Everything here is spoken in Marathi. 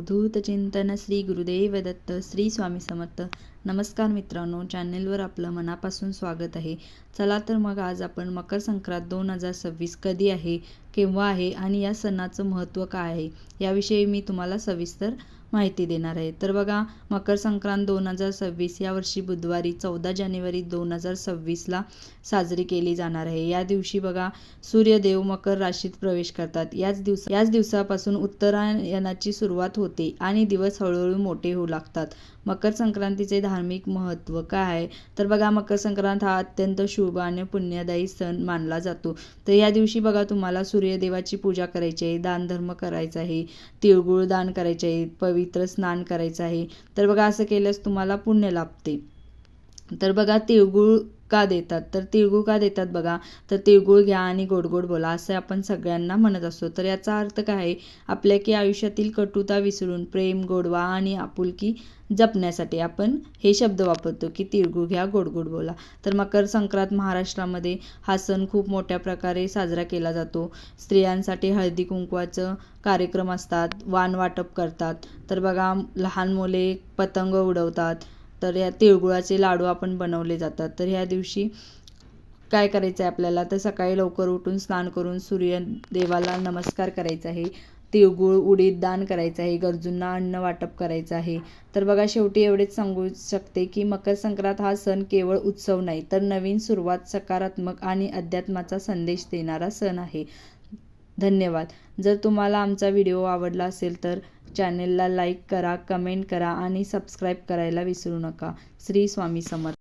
अवधूत चिंतन श्री गुरुदेव दत्त श्री स्वामी समर्थ। नमस्कार मित्रांनो, चॅनेलवर आपलं मनापासून स्वागत आहे। चला तर मग आज आपण मकर संक्रांत 2026 कधी आहे, केव्हा आहे आणि या सणाचं महत्त्व काय आहे याविषयी मी तुम्हाला सविस्तर माहिती देणार आहे। तर बघा, मकर संक्रांत 2026 यावर्षी बुधवारी 14 जानेवारी 2026ला साजरी केली जाणार आहे। या दिवशी बघा, सूर्यदेव मकर राशीत प्रवेश करतात। याच दिवसापासून उत्तरायणाची सुरुवात होते आणि दिवस हळूहळू मोठे होऊ लागतात। मकर संक्रांतीचे धार्मिक महत्त्व काय आहे, तर बघा, मकर संक्रांत हा अत्यंत शुभ आणि पुण्यदायी सण मानला जातो। तर या दिवशी बघा, तुम्हाला सूर्यदेवाची पूजा करायची आहे, दानधर्म करायचा आहे, तिळगुळ दान करायचे आहे, पवित्र स्नान करायचं आहे। तर बघा, असं केल्यास तुम्हाला पुण्य लाभते। तर बघा, तिळगुळ का देतात, तर तिळगुळ का देतात बघा, तर तिळगुळ घ्या आणि गोड गोड बोला असं आपण सगळ्यांना म्हणत असतो। तर याचा अर्थ काय आहे, आपल्या की आयुष्यातील कटुता विसरून प्रेम, गोडवा आणि आपुलकी जपण्यासाठी आपण हे शब्द वापरतो की तिळगुळ घ्या, गोड गोड बोला। तर मकर संक्रांत महाराष्ट्रामध्ये हा सण खूप मोठ्या प्रकारे साजरा केला जातो। स्त्रियांसाठी हळदी कुंकवाचं कार्यक्रम असतात, वाण वाटप करतात। तर बघा, लहान मुले पतंग उडवतात। तर या तिळगुळाचे लाडू आपण बनवले जातात। तर ह्या दिवशी काय करायचं आहे आपल्याला, तर सकाळी लवकर उठून स्नान करून सूर्यदेवाला नमस्कार करायचा आहे, तिळगुळ उडीद दान करायचं आहे, गरजूंना अन्न वाटप करायचं आहे। तर बघा, शेवटी एवढेच सांगू शकते की मकर संक्रांत हा सण केवळ उत्सव नाही, तर नवीन सुरुवात, सकारात्मक आणि अध्यात्माचा संदेश देणारा सण आहे। धन्यवाद। जर तुम्हाला आमचा व्हिडिओ आवडला असेल तर चॅनेलला लाईक करा, कमेंट करा आणि सबस्क्राईब करायला विसरू नका। श्री स्वामी समर्थ।